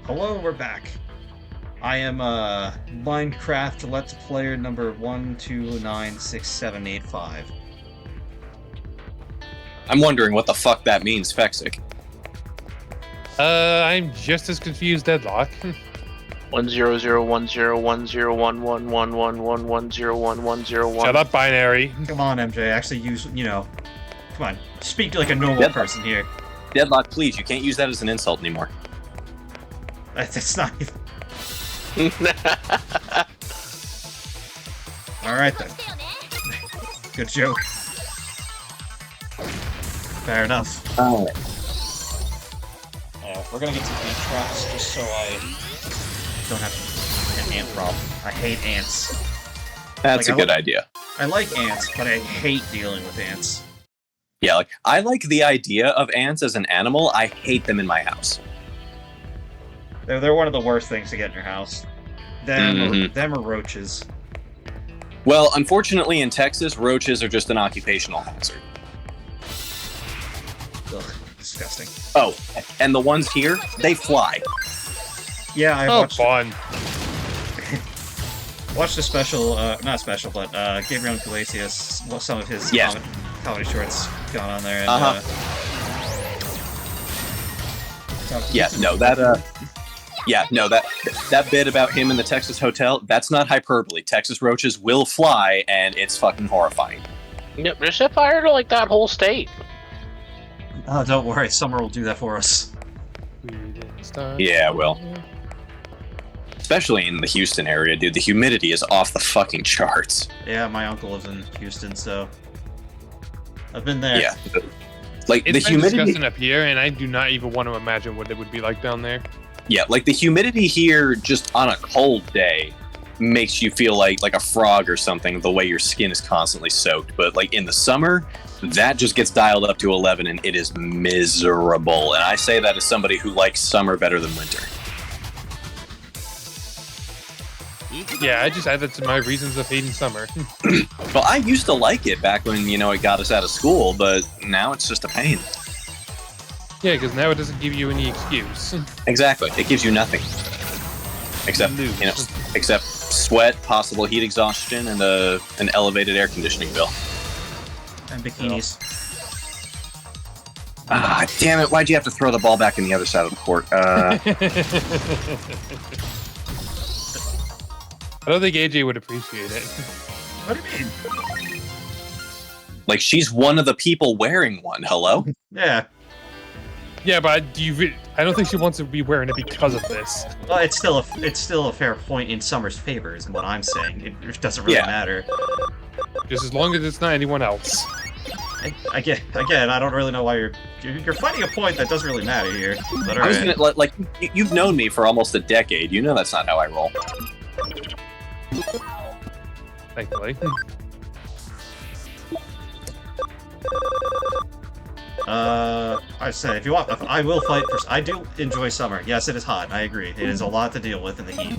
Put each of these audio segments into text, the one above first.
Hello, we're back. I am Minecraft Let's Player number 1296785. I'm wondering what the fuck that means, Fexic. I'm just as confused, Deadlock. 1001011111111011101. Shut up, binary. Come on, MJ. Actually use, come on. Speak like a normal person here. Deadlock, please, you can't use that as an insult anymore. That's not even... Alright then. Good joke. Fair enough. We're gonna get some ant traps just so I don't have an ant problem. I hate ants. That's a good idea. I like ants, but I hate dealing with ants. Yeah, I like the idea of ants as an animal. I hate them in my house. They're one of the worst things to get in your house. Them or roaches. Well, unfortunately in Texas, roaches are just an occupational hazard. Ugh, disgusting. Oh, and the ones here, they fly. Yeah, I watched a special, not special, but Gabriel Iglesias, some of his comedy shorts going on there. And, that bit about him in the Texas hotel, that's not hyperbole. Texas roaches will fly, and it's fucking horrifying. Yep, just set fire to like that whole state. Oh, don't worry, summer will do that for us. Yeah, well. Especially in the Houston area, dude. The humidity is off the fucking charts. Yeah, my uncle lives in Houston, so I've been there. Yeah. Like, it's the humidity disgusting up here, and I do not even want to imagine what it would be like down there. Yeah, like the humidity here just on a cold day makes you feel like a frog or something, the way your skin is constantly soaked. But like in the summer, that just gets dialed up to 11 and it is miserable. And I say that as somebody who likes summer better than winter. Yeah, I just add that to my reasons of hating summer. Well, I used to like it back when, it got us out of school, but now it's just a pain. Yeah, because now it doesn't give you any excuse. Exactly. It gives you nothing. Except, except sweat, possible heat exhaustion, and an elevated air conditioning bill. And bikinis. Ah, damn it. Why'd you have to throw the ball back in the other side of the court? I don't think AJ would appreciate it. What do you mean? Like, she's one of the people wearing one. Hello? Yeah. Yeah, but I don't think she wants to be wearing it because of this. Well, it's still a fair point in Summer's favor, is what I'm saying. It doesn't really matter. Just as long as it's not anyone else. Again, I don't really know why you're fighting a point that doesn't really matter here. But I was gonna, you've known me for almost a decade. You know that's not how I roll. Thankfully. I say, if you want, I will fight for... I do enjoy summer. Yes, it is hot. I agree. It is a lot to deal with in the heat.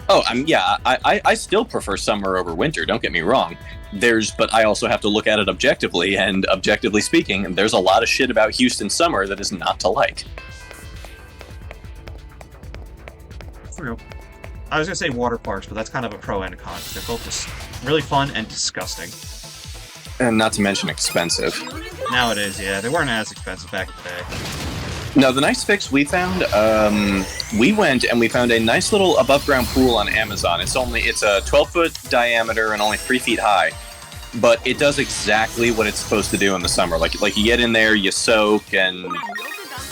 Oh, I still prefer summer over winter, don't get me wrong. But I also have to look at it objectively, and objectively speaking, there's a lot of shit about Houston summer that is not to like. True. I was gonna say water parks, but that's kind of a pro and a con. They're both just really fun and disgusting. And not to mention expensive. Nowadays, yeah. They weren't as expensive back in the day. No, the nice fix we found, we went and we found a nice little above-ground pool on Amazon. It's a 12-foot diameter and only 3 feet high, but it does exactly what it's supposed to do in the summer. Like you get in there, you soak, and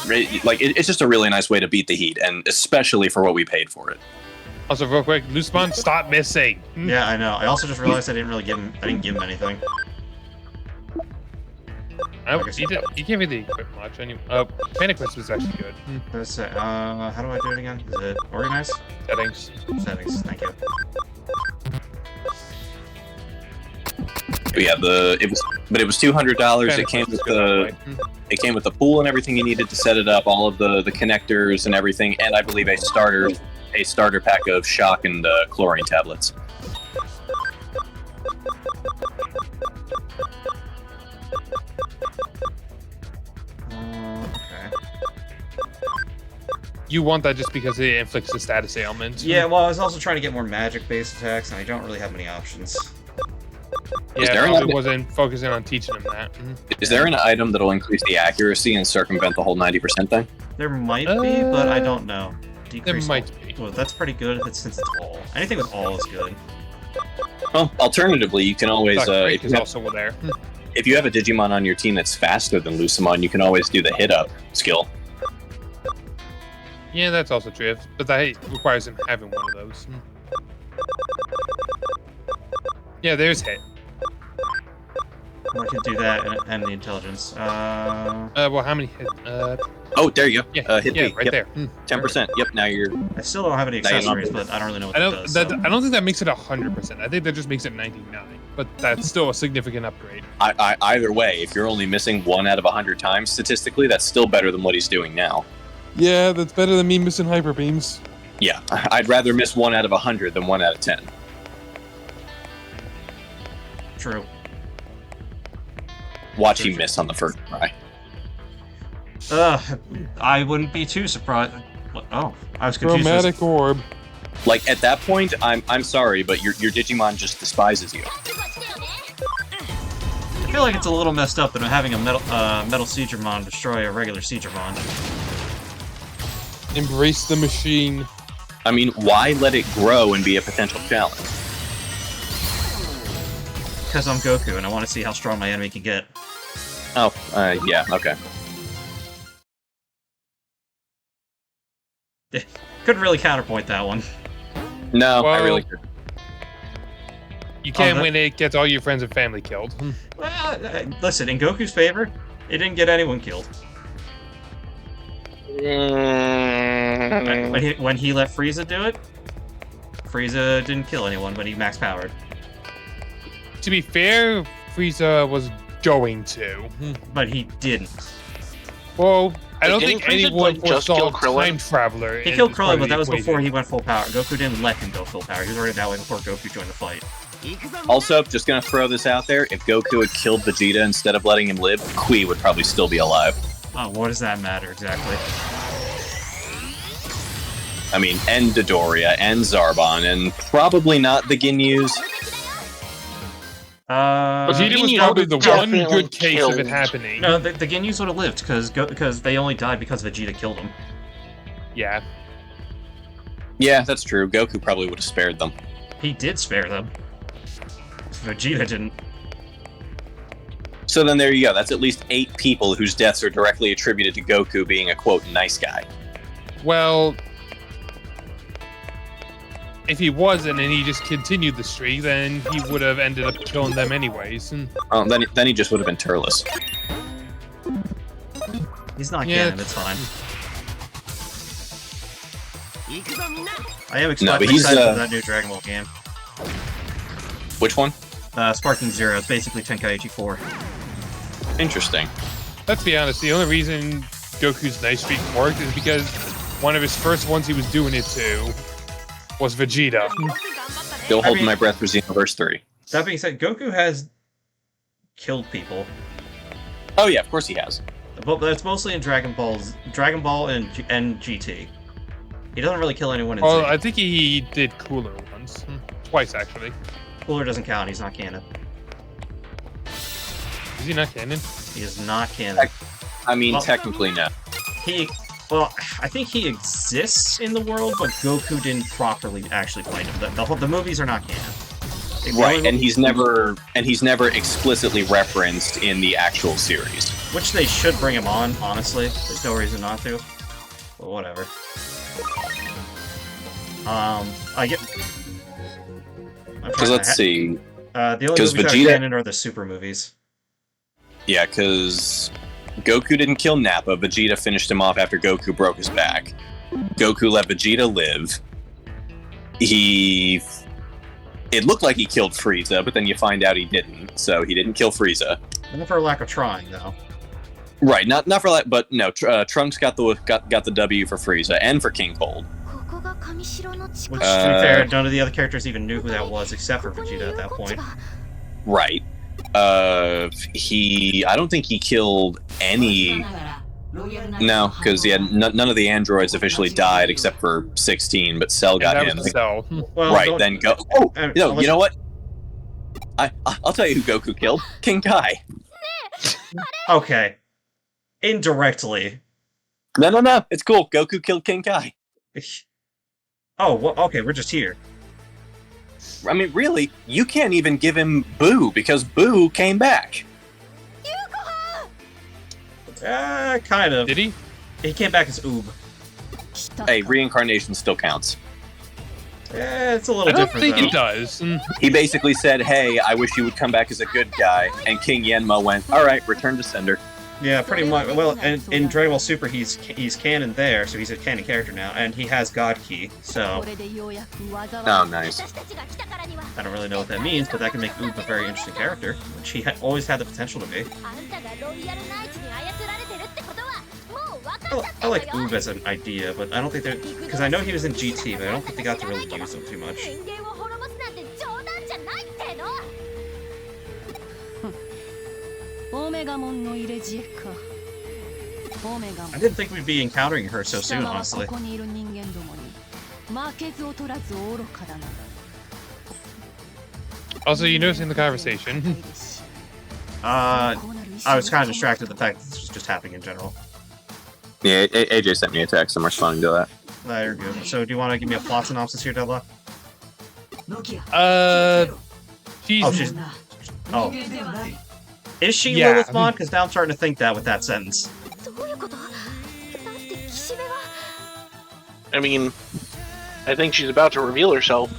it's just a really nice way to beat the heat, and especially for what we paid for it. Also, real quick, Loosebon, stop missing. Yeah, I know. I also just realized I didn't give him anything. He gave me the equip much anyway. Panic Quest was actually good. How do I do it again? Is it organize? Settings. Settings, thank you. But yeah, it was $200. It came with the pool and everything you needed to set it up, all of the connectors and everything, and I believe a starter pack of shock and chlorine tablets. You want that just because it inflicts a status ailment. Yeah, well, I was also trying to get more magic-based attacks, and I don't really have many options. Yeah, I probably wasn't focusing on teaching him that. Is there an item that'll increase the accuracy and circumvent the whole 90% thing? There might be, but I don't know. There might be. Well, that's pretty good since it's all. Anything with all is good. Well, alternatively, you can always... is also there. If you have a Digimon on your team that's faster than Lucemon, you can always do the hit-up skill. Yeah, that's also true, but that requires him having one of those. Yeah, there's hit. I can do that and the intelligence. Well, how many hit? Oh, there you go. Yeah, hit yeah, me. right Yep. there. 10%. Yep, now you're... I still don't have any accessories, but I don't really know what I that don't. does. I don't think that makes it 100%. I think that just makes it 99. But that's still a significant upgrade. Either way, if you're only missing 1 out of 100 times statistically, that's still better than what he's doing now. Yeah, that's better than me missing hyper beams. Yeah, I'd rather miss 1 out of 100 than 1 out of 10. True. Watch him miss on the first try. I wouldn't be too surprised. Oh, I was confused. Chromatic orb. Like, at that point, I'm sorry, but your Digimon just despises you. I feel like it's a little messed up that I'm having a metal Crusadermon destroy a regular Crusadermon. Embrace the machine. I mean, why let it grow and be a potential challenge? Because I'm Goku and I want to see how strong my enemy can get. Oh, yeah, okay. Couldn't really counterpoint that one. No, Well, I really could. You can when it gets all your friends and family killed. Well, listen, in Goku's favor, it didn't get anyone killed. When he let Frieza do it, Frieza didn't kill anyone when he max powered. To be fair, Frieza was going to. But he didn't. Well, I don't Didn't think Frieza, anyone like, just foresaw kill Krillin? Time Traveler. He as killed part Krillin, of but the that was before equation. he went full power. Goku didn't let him go full power. He was already that way before Goku joined the fight. Also, just gonna throw this out there, if Goku had killed Vegeta instead of letting him live, Kui would probably still be alive. Oh, what does that matter exactly? I mean, and Dodoria, and Zarbon, and probably not the Ginyus. Vegeta was Ginyu probably the one definitely good case of it killed. happening. No, the Ginyus would have lived because they only died because Vegeta killed them. Yeah. Yeah, that's true. Goku probably would have spared them. He did spare them. Vegeta didn't. So then there you go. That's at least 8 people whose deaths are directly attributed to Goku being a, quote, nice guy. Well, if he wasn't and he just continued the streak, then he would have ended up killing them anyways. Then he just would have been Turles. He's not Yeah. canon, it's fine. I am but excited he's, for that new Dragon Ball game. Which one? Sparking Zero. It's basically Tenkaichi 4. Interesting. Let's be honest, the only reason Goku's nice streak worked is because one of his first ones he was doing it to was Vegeta. Still holding my breath for Xenoverse 3. That being said, Goku has killed people. Oh yeah, of course he has. But that's mostly in Dragon Ball and GT. He doesn't really kill anyone in Well, Z. I think he did Cooler once. Twice, actually. Cooler doesn't count, he's not canon. Is he not canon? He is not canon. I mean, Well- technically no. Well, I think he exists in the world, but Goku didn't properly actually fight him. The movies are not canon. Right, and he's never explicitly referenced in the actual series. Which they should bring him on, honestly. There's no reason not to. But whatever. I get... Because let's see. The only 'cause movies that are Vegeta- canon are the Super movies. Yeah, because Goku didn't kill Nappa. Vegeta finished him off after Goku broke his back. Goku let Vegeta live. It looked like he killed Frieza, but then you find out he didn't. So he didn't kill Frieza. Not for lack of trying, though. Right, not for that, but no. Trunks got the W for Frieza and for King Cold. Which, to be fair, none of the other characters even knew who that was, except for Vegeta at that point. Right. I don't think he killed any No, because none of the androids officially died except for 16, but Cell got And him. that was Cell. Well, Right, don't- then go. Oh, no, unless- you know what? I'll tell you who Goku killed. King Kai. Okay. Indirectly. No. It's cool. Goku killed King Kai. Oh, well, okay, we're just here. I mean, really, you can't even give him Boo because Boo came back. Kind of. Did he? He came back as Oob. Hey, reincarnation still counts. It's a little I don't different, think though. it does. He basically said, "Hey, I wish you would come back as a good guy," and King Yenma went, "All right, return to sender." Yeah, pretty much. Well, and in Dragon Ball Super, he's canon there, so he's a canon character now, and he has God Key, so Oh, nice. I don't really know what that means, but that can make Oob a very interesting character, which he always had the potential to be. I like Oob as an idea, but I don't think they're... Because I know he was in GT, but I don't think they got to really use him too much. I didn't think we'd be encountering her so soon, honestly. Also, you noticed in the conversation. I was kind of distracted with the fact that this was just happening in general. Yeah, AJ sent me a text. I'm responding to that. You're good. So, do you want to give me a plot synopsis here, Della? She's Oh. Is she Yeah. Lilith Mon? Because now I'm starting to think that with that sentence. I mean, I think she's about to reveal herself.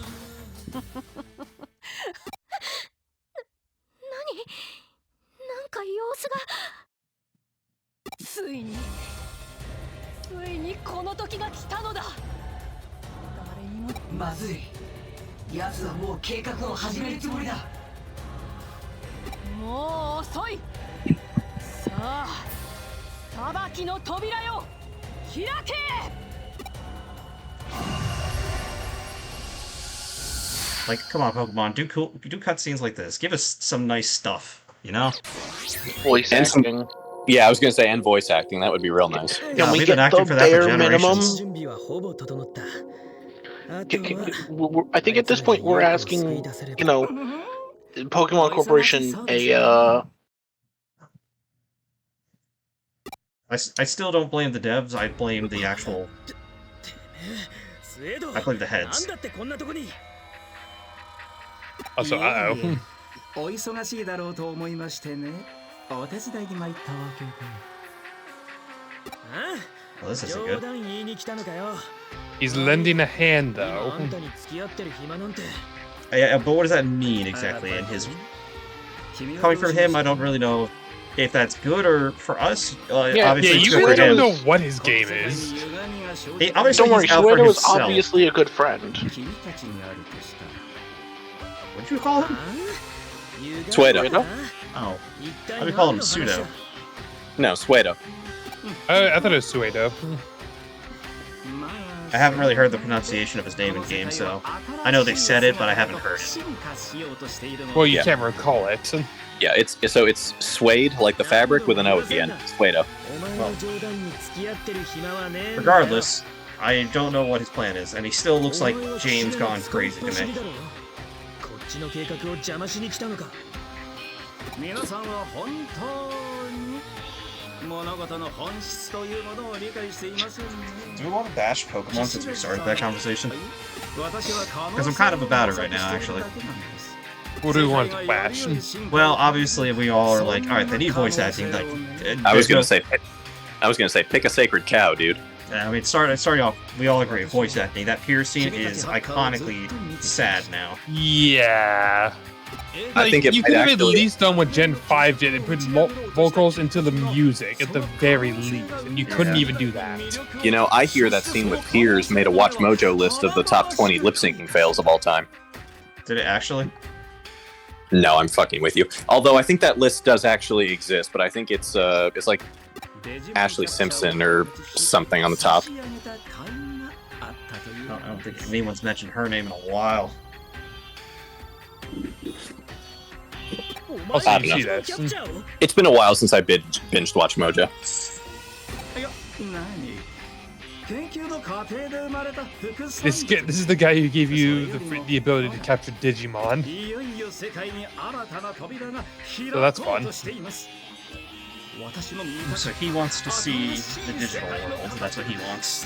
Like, come on, Pokemon, do cutscenes like this. Give us some nice stuff, you know? Voice And some- acting. Yeah, I was gonna say, and voice acting. That would be real nice. Can we we've get been acting the for that for bare minimum? generations. I think at this point we're asking, you know, Pokemon Corporation I still don't blame the devs. I blame the actual... I blame the heads. also uh-oh. お忙しいだろうと思いましてね。お手伝いに参ったわけで。あ Well, this あ、 isn't 冗 good. 談言いに来たのかよ。 He's lending a hand 今 though. あんたに付き合ってる暇なんて。 Yeah, but what does that mean exactly in his... Coming from him, I don't really know if that's good or for us. Yeah, Obviously, Yeah, it's you good really for him. don't know what his game is. He, obviously, Don't worry, he's out for Shuedo is himself. obviously a good friend. 君たちにあるとしたら。 What did you call him? Suedo. Oh. How do we call him? Pseudo. No, Suedo. I thought it was Suedo. I haven't really heard the pronunciation of his name in game, so I know they said it, but I haven't heard it. Well, you Yeah. can't recall it. Yeah, it's suede, like the fabric, with an O at the end. Suedo. Regardless, I don't know what his plan is, and he still looks like James gone crazy to me. こっちの計画を邪魔しに来たのか。皆さんは本当に物事の本質というものを理解していませんね。 Do we want to bash Pokemon since we started that conversation? 私は可能 Because I'm kind of about it right now, actually. What do we want to bash? Well, obviously, we all are like, alright, they need voice acting. Like, I was gonna say. say, pick a sacred cow, dude. I mean, starting off, we all agree, voice acting. That Pierce scene is iconically sad now. Yeah. I Like, think it you might could have at actually- least done what Gen 5 did and put vocals into the music at the very least, and you couldn't even do that. You know, I hear that scene with Piers made a Watch Mojo list of the top 20 lip syncing fails of all time. Did it actually? No, I'm fucking with you. Although I think that list does actually exist, but I think it's like Ashley Simpson or something on the top. I don't think anyone's mentioned her name in a while. Also, I you don't see this. It's been a while since I binged Watch Mojo. This is the guy who gave you the ability to capture Digimon. So that's fun. So he wants to see the digital world. That's what he wants.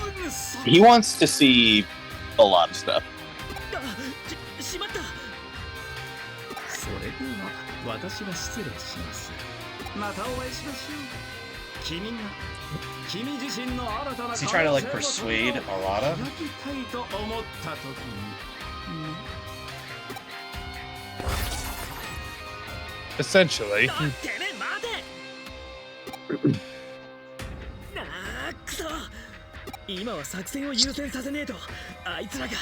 He wants to see a lot of stuff. それでは私は失礼します。またお会いしましょう。君自身の新たな Is he trying to like persuade Arata? 開きたいと思った時に。Essentially. てめえ待て。あーくそ。今は作戦を優先させねえとあいつらが。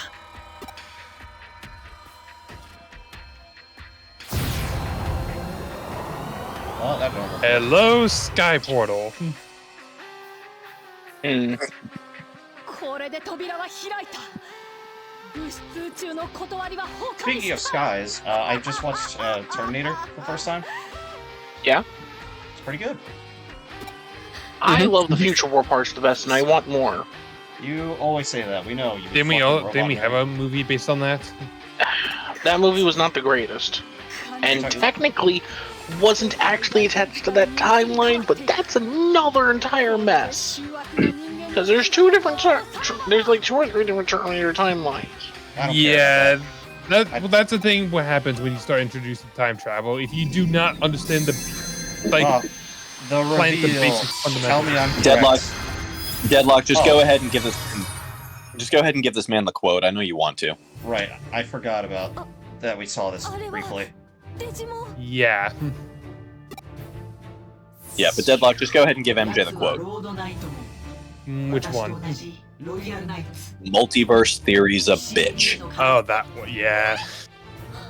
Oh, that normal. Hello, Sky Portal. これで扉は開いた。物質宇宙の断りは崩壊 Speaking of skies, I just watched Terminator for the first time. Yeah. It's pretty good. I love the Future War parts the best, and I want more. You always say that. We know you. Didn't we have a movie based on that? That movie was not the greatest, and technically wasn't actually attached to that timeline, but that's another entire mess. Because there's two different there's like 2 or 3 different Terminator timelines. Yeah, that's the thing. What happens when you start introducing time travel? If you do not understand the the reveal. basic fundamentals. Tell me I'm correct. Deadlock. Just go ahead and give this. Just go ahead and give this man the quote. I know you want to. Right, I forgot about that. We saw this briefly. Yeah. Yeah, but Deadlock, just go ahead and give MJ the quote. Which one? Multiverse theory's a bitch. Oh, that one. Yeah.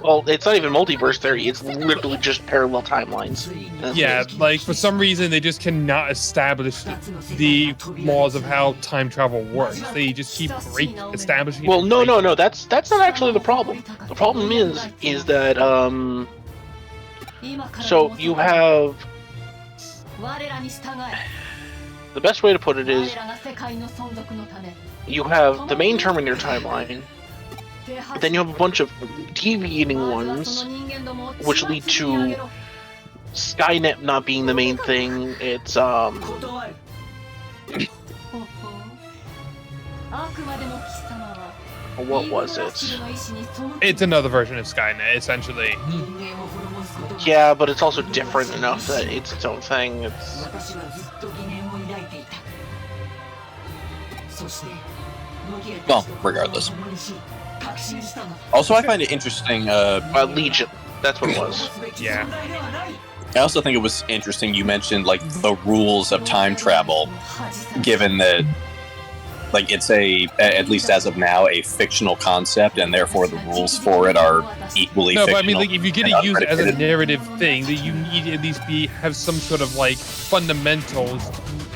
Well, it's not even multiverse theory, it's literally just parallel timelines. Yeah, like for some reason they just cannot establish the laws of how time travel works. They just keep establishing. Well, no, that's not actually the problem. The problem is that so you have the best way to put it is you have the main Terminator timeline, but then you have a bunch of deviating ones, which lead to Skynet not being the main thing. It's what was it? It's another version of Skynet, essentially. Yeah, but it's also different enough that it's its own thing. It's Well, regardless. Also, I find it interesting. Legion. That's what it was. Yeah. I also think it was interesting you mentioned like the rules of time travel, given that like it's at least as of now, a fictional concept, and therefore the rules for it are equally No, fictional. but I mean, like, if you're gonna use it as a narrative thing, then you need to at least have some sort of like fundamentals to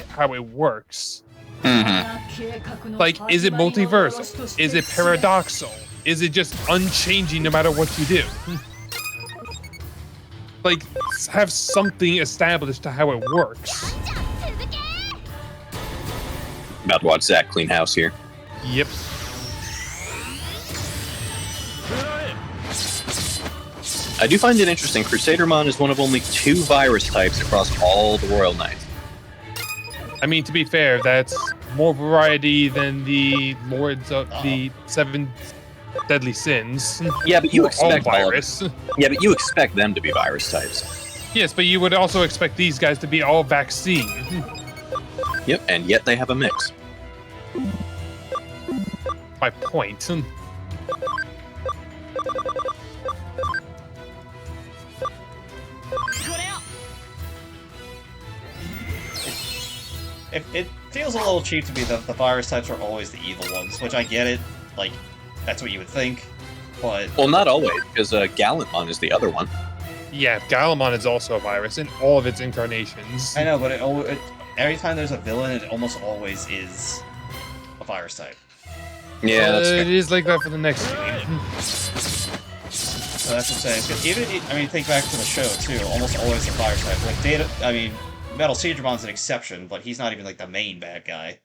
how it works. Mm-hmm. Like, is it multiversal? Is it paradoxal? Is it just unchanging no matter what you do? Like, have something established to how it works. About to watch Zach clean house here. Yep. I do find it interesting. Crusadermon is one of only 2 virus types across all the Royal Knights. I mean, to be fair, that's more variety than the Lords of the 7 Deadly Sins. Yeah, but you expect all virus. Yeah, but you expect them to be virus types. Yes, but you would also expect these guys to be all vaccine. Yep, and yet they have a mix. My point. It feels a little cheap to be the virus types are always the evil ones, which I get it. Like, that's what you would think, but... Well, not always, because Gallantmon is the other one. Yeah, Gallimon is also a virus in all of its incarnations. I know, but every time there's a villain, it almost always is a virus type. Yeah, that's It fair. is like that for the next game. So that's what I'm saying. 'Cause even, I mean, think back to the show, too. Almost always a virus type. Like, Metal Cedromon's an exception, but he's not even like the main bad guy.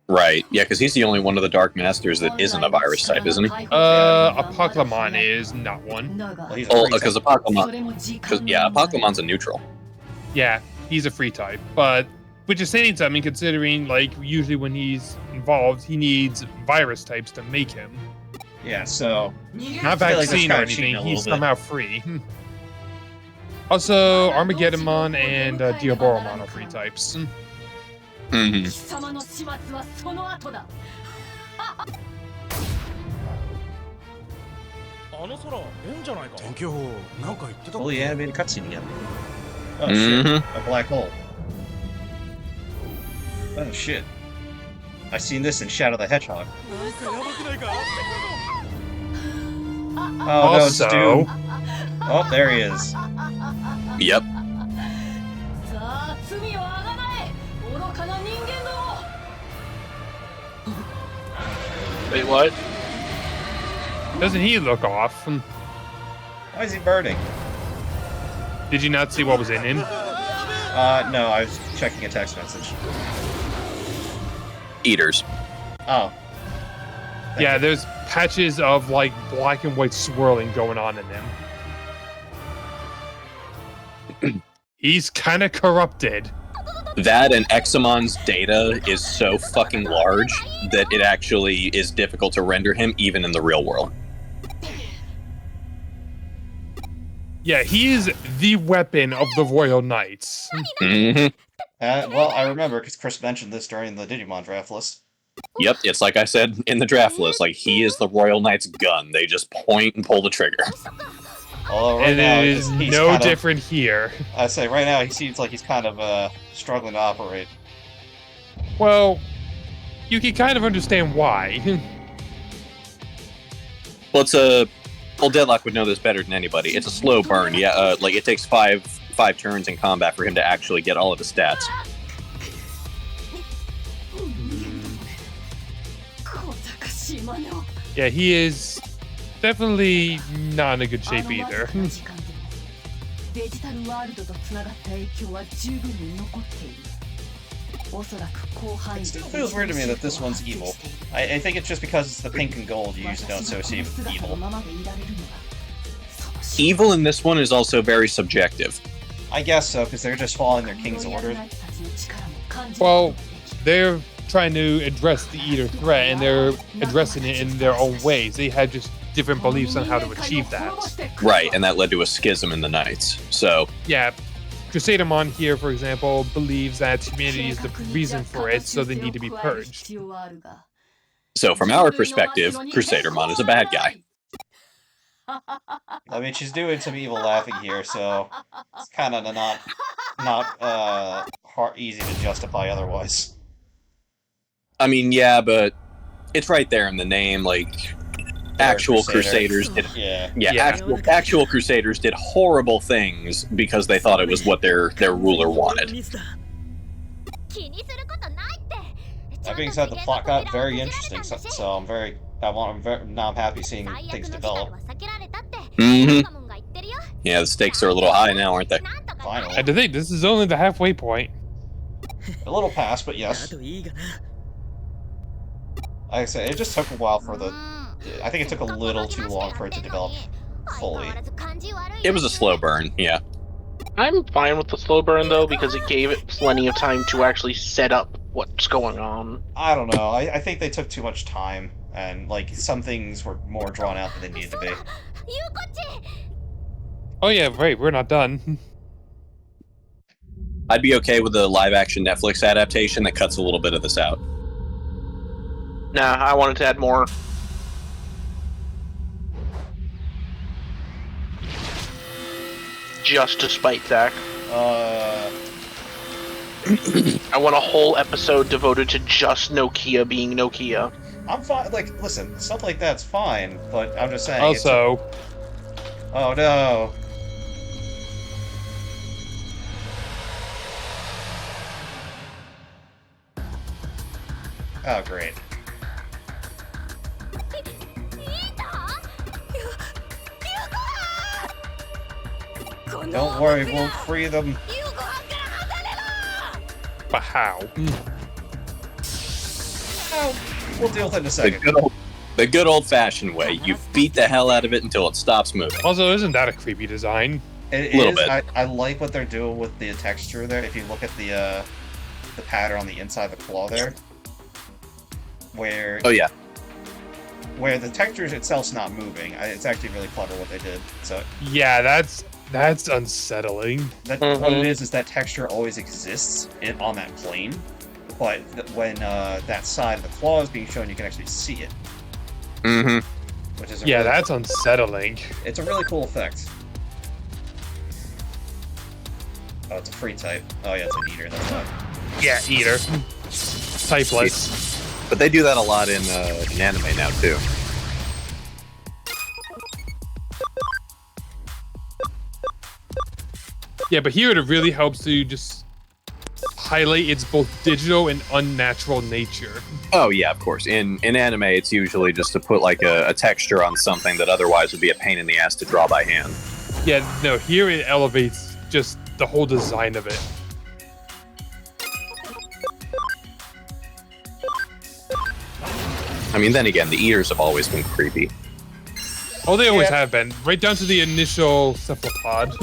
Right. Yeah, because he's the only one of the Dark Masters that isn't a virus type, isn't he? Apocalypmon is not one. Well, he's a Oh, free because type. Apocalymon's a neutral. Yeah, he's a free type, but which is saying something considering like usually when he's involved, he needs virus types to make him. Yeah, so Not I feel like that's vaccine or kinda cheating anything. a He's little bit. somehow free. Also, Armageddonmon and Diaboromon are free types. Mm-hmm. 貴様の始末はその後だ。あの空変じゃないか。天気予報なんか言ってた。 fully animated cutscene again. Oh shit, Mhm. a black hole. Oh shit. I've seen this in Shadow the Hedgehog. なんかやばくないか。 Oh no, it's Also- Doom. Oh, there he is. Yep. さあ罪をあがなえ。愚かな人間ども。 Wait, what? Doesn't he look off? Why is he burning? Did you not see what was in him? No, I was checking a text message. Eaters. Oh. Thank Yeah, you. there's patches of like black and white swirling going on in him. He's kind of corrupted. That and Examon's data is so fucking large that it actually is difficult to render him even in the real world. Yeah, he is the weapon of the Royal Knights. Mm-hmm. Well, I remember because Chris mentioned this during the Digimon draft list. Yep, it's like I said in the draft list. Like, he is the Royal Knight's gun. They just point and pull the trigger. Although right And now it is he's no kind of- different here. I say right now he seems like he's kind of struggling to operate. Well, you can kind of understand why. Well, it's a... Well, Deadlock would know this better than anybody. It's a slow burn. Yeah, like, it takes five turns in combat for him to actually get all of his stats. 小賢しい真似を。 Yeah, he is definitely not in a good shape あの either. わずかな時間でもデジタルワールドとつながった影響は十分に残っている。おそらく広範囲 It で still feels weird to me that this one's evil. I think it's just because it's the pink and gold you usually don't associate with evil. Evil in this one is also very subjective. I guess so, because they're just following their king's order. Well, they're trying to address the Eater threat, and they're addressing it in their own ways. They have just different beliefs on how to achieve that. Right, and that led to a schism in the Knights. So, Yeah, Crusadermon here, for example, believes that humanity is the reason for it, so they need to be purged. from our perspective, Crusadermon is a bad guy. I mean, she's doing some evil laughing here, so it's kind of not easy to justify otherwise. I mean, yeah, but it's right there in the name. Like, actual Crusaders did, Yeah. Yeah. actual Crusaders did horrible things because they thought it was what their ruler wanted. That being said, the plot got very interesting, so now I'm happy seeing things develop. Mm-hmm. Yeah, the stakes are a little high now, aren't they? Finally. And to think, this is only the halfway point. A little past, but yes. Like I said, it just took a while for the... I think it took a little too long for it to develop fully. It was a slow burn, yeah. I'm fine with the slow burn though because it gave it plenty of time to actually set up what's going on. I don't know. I think they took too much time, and like some things were more drawn out than they needed to be. Oh yeah, right, we're not done. I'd be okay with the live-action Netflix adaptation that cuts a little bit of this out. Nah, I wanted to add more. Just to spite Zach. I want a whole episode devoted to just Nokia being Nokia. I'm fine. Like, listen, stuff like that's fine, but I'm just saying. Also, oh no. Oh great. Don't worry, we'll free them. But how? We'll deal with it in a The second. good old-fashioned way. You beat the hell out of it until it stops moving. Also, isn't that a creepy design? It Little is. bit. I like what they're doing with the texture there. If you look at the pattern on the inside of the claw there, where Oh yeah. where the texture itself's not moving, it's actually really clever what they did. So Yeah, that's unsettling. that what it is that texture always exists on that plane, but when that side of the claw is being shown, you can actually see it. Mm-hmm. Which is Yeah, that's unsettling. It's a really cool effect. Oh, it's a free type. Oh yeah, it's an eater. That's why. Yeah, eater. Typeless. But they do that a lot in anime now too. Yeah, but here it really helps to just highlight its both digital and unnatural nature. Oh yeah, of course. In anime, it's usually just to put like a texture on something that otherwise would be a pain in the ass to draw by hand. Yeah, no, here it elevates just the whole design of it. I mean, then again, the eaters have always been creepy. Oh, they always have been. Right down to the initial cephalopod.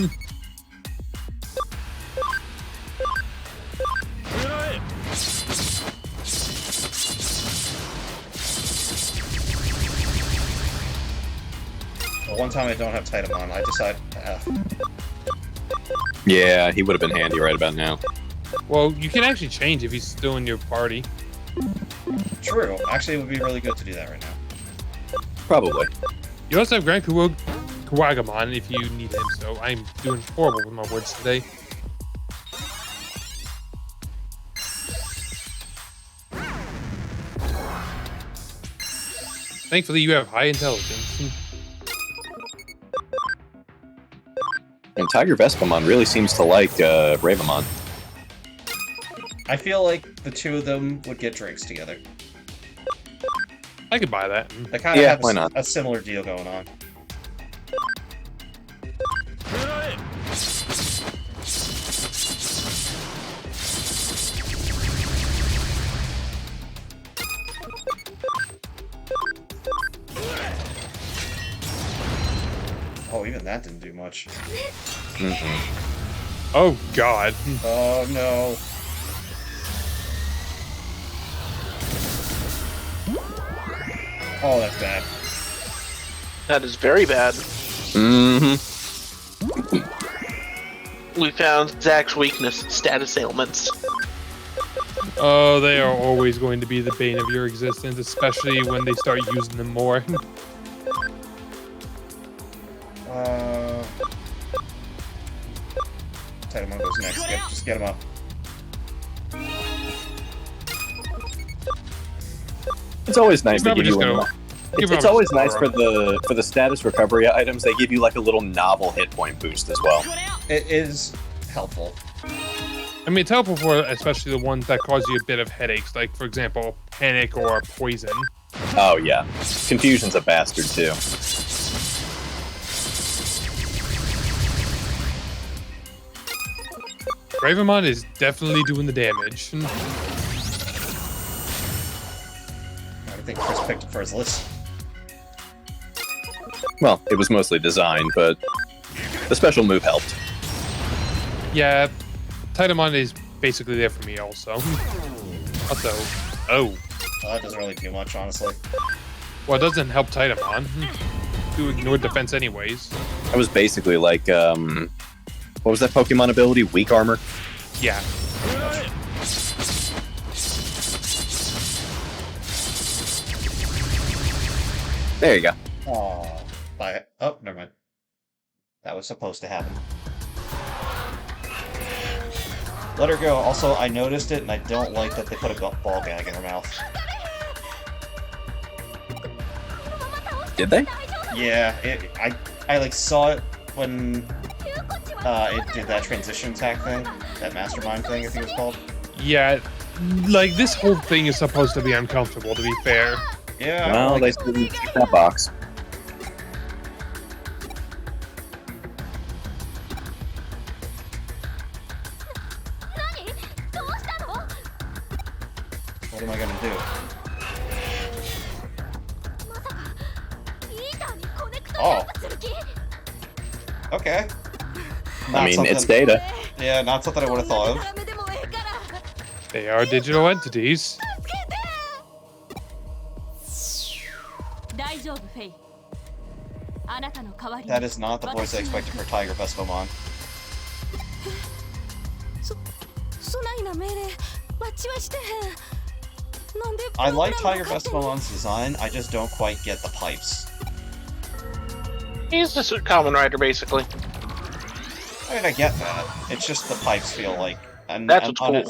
Well, one time I don't have Titamon, I decide. Yeah, he would have been handy right about now. Well, you can actually change if he's still in your party. True. Actually, it would be really good to do that right now. Probably. You also have Grand Kuwagamon if you need him, so I'm doing horrible with my words today. Thankfully, you have high intelligence. And Tiger Vespamon really seems to like Ravamon. I feel like the two of them would get drinks together. I could buy that. They kind of Yeah, have why not? a similar deal going on. Oh, even that didn't do much. Oh, God. Oh, no. Oh, that's bad. That is very bad. Mm-hmm. We found Zach's weakness, status ailments. Oh, they are always going to be the bane of your existence, especially when they start using them more. Titamon goes next. Just get him up. It's always nice to Probably give you just a, gonna- it's always nice for the status recovery items. They give you like a little novel hit point boost as well. It is helpful. I mean, it's helpful for especially the ones that cause you a bit of headaches, like, for example, panic or poison. Oh yeah, Confusion's a bastard too. Bravamon is definitely doing the damage. I think Chris picked it for his list. Well, it was mostly designed, but the special move helped. Yeah, Titamon is basically there for me also. Also, oh. Well, that doesn't really do much, honestly. Well, it doesn't help Titamon. You ignore defense anyways. That was basically like, what was that Pokemon ability? Weak armor? Yeah. There you go. Oh, oh, never mind. That was supposed to happen. Let her go. Also, I noticed it, and I don't like that they put a ball gag in her mouth. Did they? Yeah, I like saw it when it did that transition attack thing, that mastermind thing, I think it's called. Yeah, like, this whole thing is supposed to be uncomfortable, to be fair. Yeah. Well, they didn't keep that box. Oh. Okay. I mean, it's data. Yeah, not something I would have thought of. They are digital entities. That is not the voice I expected for Tiger Vescomon. I like Tiger Vescomon's design, I just don't quite get the pipes. He's just a common rider, basically. I mean, I get that. It's just the pipes feel like... That's what's cool.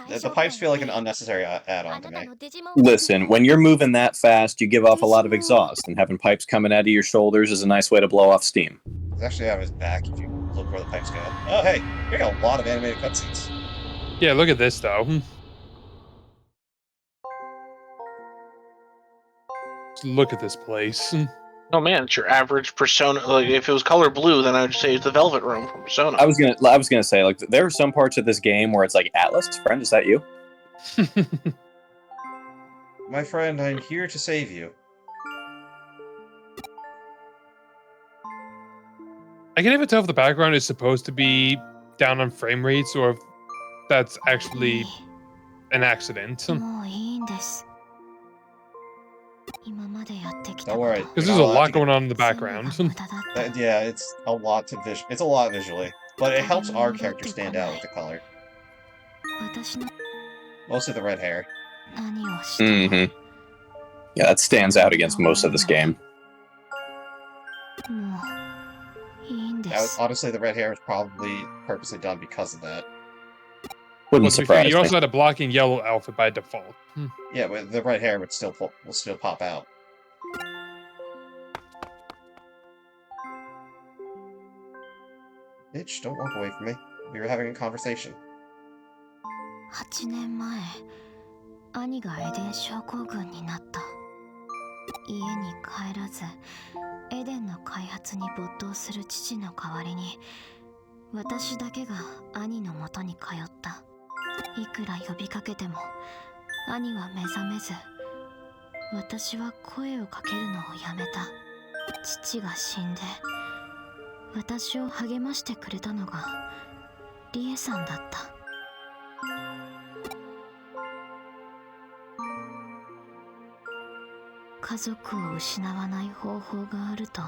The pipes feel like an unnecessary add-on to me. Listen, when you're moving that fast, you give off a lot of exhaust, and having pipes coming out of your shoulders is a nice way to blow off steam. It's actually on his back if you look where the pipes go. Oh, hey, we got a lot of animated cutscenes. Yeah, look at this, though. Look at this place. Oh man, it's your average Persona. Like, if it was color blue, then I would say it's the Velvet Room from Persona. I was gonna say, like, there are some parts of this game where it's like, Atlas, friend, is that you? My friend, I'm here to save you. I can never tell if the background is supposed to be down on frame rates or if that's actually an accident. Don't worry. Because there's a lot going on in the background. Yeah, it's a lot visually, but it helps our character stand out with the color. Mostly the red hair. Mm-hmm. Yeah, that stands out against most of this game. Honestly, the red hair is probably purposely done because of that. Wouldn't to be fair, surprise you also me. had a black and yellow outfit by default. Yeah, but the red hair will still pop out. Bitch, don't walk away from me. We were having a conversation. 8年前、兄がエデン症候群になった。家に帰らず、エデンの開発に没頭する父の代わりに、私だけが兄の元に通った。いくら呼びかけても、兄は目覚めず、私は声をかけるのをやめた。父が死んで、私を励ましてくれたのが、リエさんだった。家族を失わない方法があると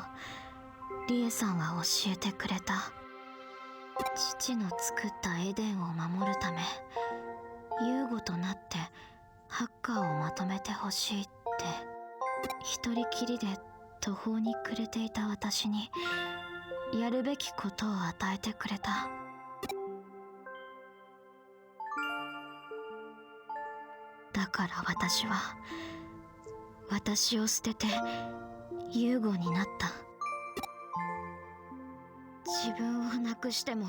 リエさんは教えてくれた。父の作ったエデンを守るため遊語となってハッカーをまとめてほしいって一人きりで途方に暮れていた私にやるべきことを与えてくれた。だから私は私を捨ててユーゴになった。自分をなくしても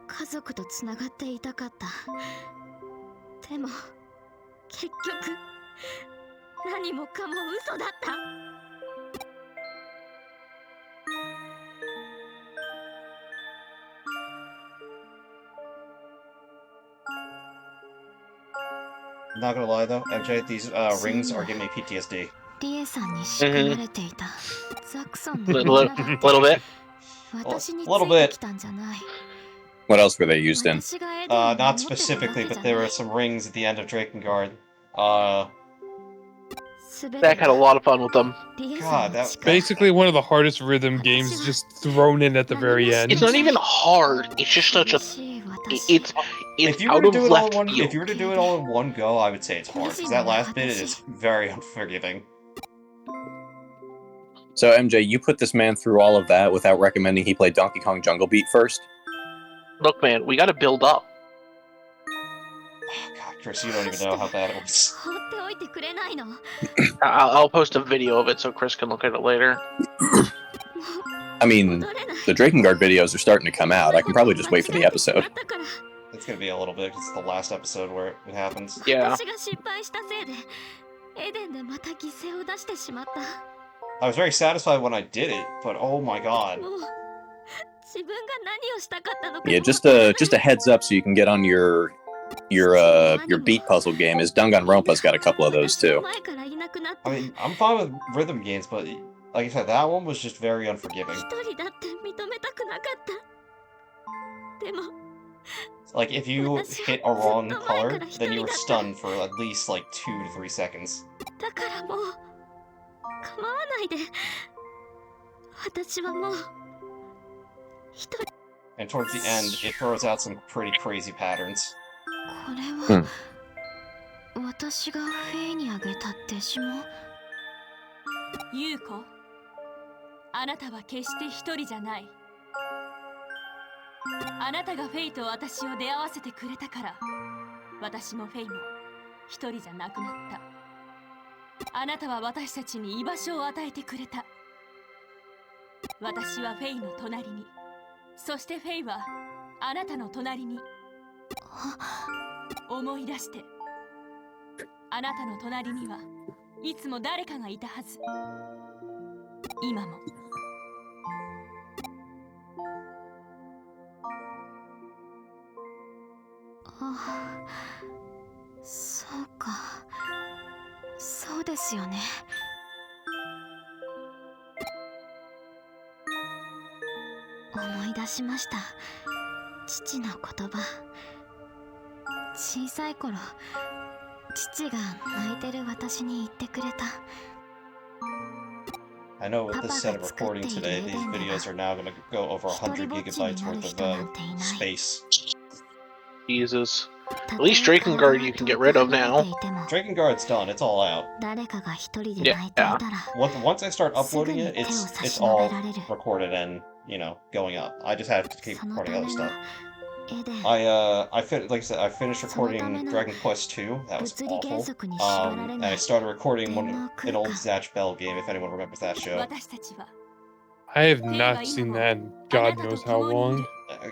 家族とつながっていたかった。でも結局何もかも嘘だった。Not gonna lie though, MJ, these rings are giving me PTSD. リエさんに仕組まれていた。ザクソンの little bit. 私についてきたんじゃない。 What else were they used in? Not specifically, but there were some rings at the end of Drakengard. Zach had a lot of fun with them. God, that Basically one of the hardest rhythm games just thrown in at the very end. It's not even hard. It's just such a. It's if you were out to of do it left all in one, field. if you were to do it all in one go, I would say it's hard because that last bit is very unforgiving. So, MJ, you put this man through all of that without recommending he play Donkey Kong Jungle Beat first? Look, man, we gotta build up. Oh, God, Chris, you don't even know how bad it was. I'll post a video of it so Chris can look at it later. I mean, the Drakengard videos are starting to come out. I can probably just wait for the episode. It's gonna be a little bit because it's the last episode where it happens. Yeah. I was very satisfied when I did it, but oh my god. Yeah, just a heads up so you can get on your beat puzzle game is Danganronpa's got a couple of those too. I mean, I'm fine with rhythm games, but like I said, that one was just very unforgiving. 一人だって認めたくなかったでも Like, if you hit a wrong color, then you were stunned for at least, like, 2 to 3 seconds. だからもう構わないで私はもう一人 And towards the end, it throws out some pretty crazy patterns. これは、私がフェイにあげたデジモン優子あなたは決して一人じゃないあなたがフェイと私を出会わせてくれたから私もフェイも一人じゃなくなったあなたは私たちに居場所を与えてくれた私はフェイの隣にそしてフェイはあなたの隣に思い出してあなたの隣にはいつも誰かがいたはず今もあ、そうかそうですよね思い出しました父の言葉小さい頃父が泣いてる私に言ってくれた I know with this set of recording today, these videos are now going to go over 100 gigabytes worth of space. Jesus. At least Drakengard you can get rid of now. Drakengard's done, it's all out. Yeah. Once I start uploading it, it's all recorded and, you know, going up. I just have to keep recording other stuff. I finished recording Dragon Quest II. That was awful. And I started recording an old Zatch Bell game, if anyone remembers that show. I have not seen that in God knows how long.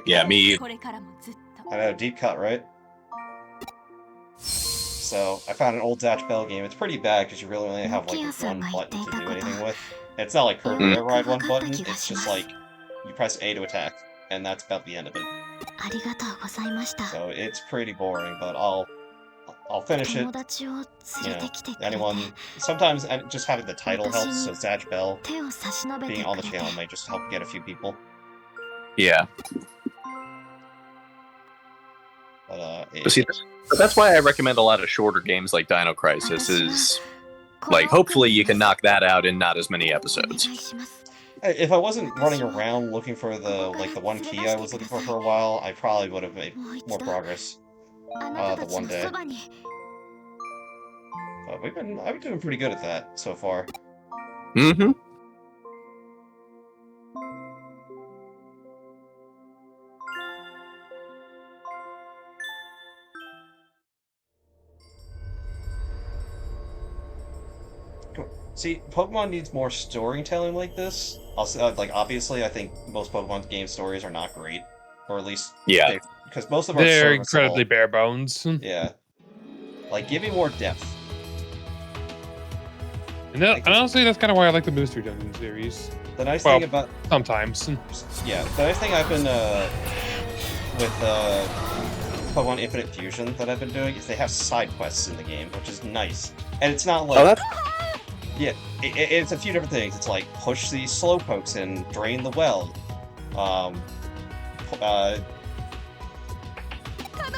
Yeah, me either. I know, deep cut, right? So, I found an old Zatch Bell game. It's pretty bad because you really only have like one button to do anything with. It's not like Kirby Air Ride one button, it's just like, you press A to attack, and that's about the end of it. So it's pretty boring, but I'll finish it. You know, anyone, sometimes just having the title helps, so Zatch Bell being on the channel may just help get a few people. Yeah. But, See, that's why I recommend a lot of shorter games like Dino Crisis, is, like, hopefully you can knock that out in not as many episodes. If I wasn't running around looking for the one key I was looking for a while, I probably would have made more progress the one day. But I've been doing pretty good at that so far. Mm-hmm. See, Pokemon needs more storytelling like this. Also, like, obviously, I think most Pokemon game stories are not great. Or at least... Yeah. Because most of them are They're serviceable. incredibly bare bones. Yeah. Like, give me more depth. And honestly, that's kind of why I like the Mystery Dungeon series. The nice thing about... Sometimes. Yeah, the nice thing I've been, with, Pokemon Infinite Fusion that I've been doing is they have side quests in the game, which is nice. And it's not like... Oh, that's... Yeah, it's a few different things. It's like, push these Slowpokes and drain the well.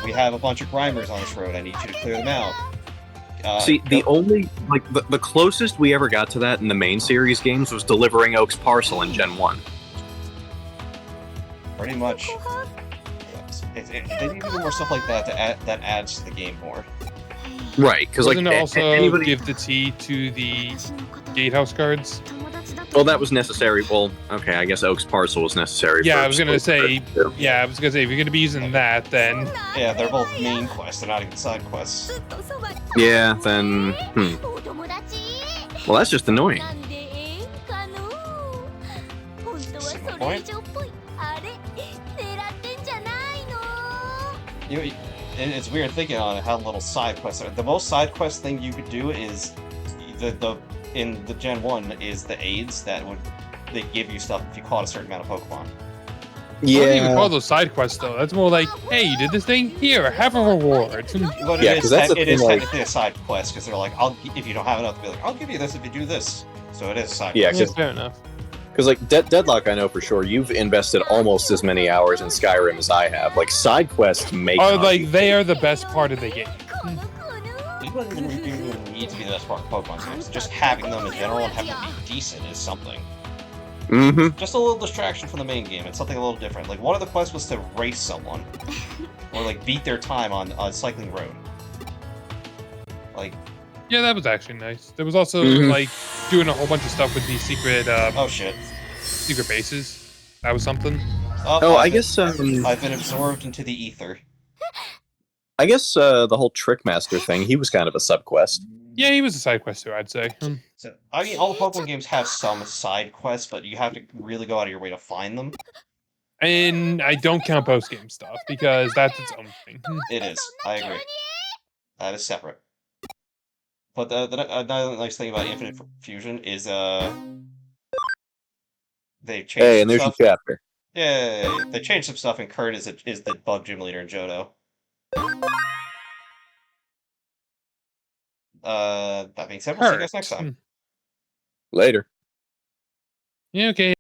We have a bunch of Grimers on this road, I need you to clear them out. See, the only, like, the closest we ever got to that in the main series games was delivering Oak's parcel in Gen 1. Pretty much. They need to do more stuff like that that adds to the game more. Right, because, like, doesn't it also anybody... give the tea to the gatehouse guards? Well, that was necessary. Well, okay, I guess Oak's parcel was necessary. Yeah, I was gonna say. Yeah, I was gonna say if you're gonna be using that, then. Yeah, they're both main quests. They're not even side quests. Yeah, then. Well, that's just annoying. See my point? It's weird thinking on how little side quests are. The most side quest thing you could do is in the Gen 1 is the aids that they give you stuff if you caught a certain amount of Pokemon. I wouldn't even Yeah, call those side quests though. That's more like, hey, you did this thing? Here, have a reward. But Yeah, it 'cause that's the it thing, is like- technically a side quest because they're like, if you don't have enough, they'll be like, I'll give you this if you do this. So it is a side Yeah, quest. Yeah, fair enough. because like Deadlock, I know for sure you've invested almost as many hours in Skyrim as I have. Like side quests make. Oh, like they are the best part of the game. It doesn't even need to be the best part of Pokemon games. Just having them in general and having them be decent is something. Mm-hmm. Just a little distraction from the main game. It's something a little different. Like one of the quests was to race someone, or like beat their time on a cycling road. Like, Yeah, that was actually nice. There was also Mhm. like doing a whole bunch of stuff with these secret oh shit. secret bases. That was something. Oh, I I've guess I've been absorbed into the ether. the whole Trickmaster thing. He was kind of a subquest. Yeah, he was a side quest too, I'd say. So I mean, all the Pokemon games have some side quests, but you have to really go out of your way to find them. And I don't count post game stuff because that's its own thing. It is. I agree. That is separate. But another nice thing about Infinite Fusion is they changed Hey, some and there's stuff. your chapter. Yeah, they changed some stuff, and Kurt is the bug gym leader in Johto. That being said, we'll see you guys next time. Later. Yeah, okay.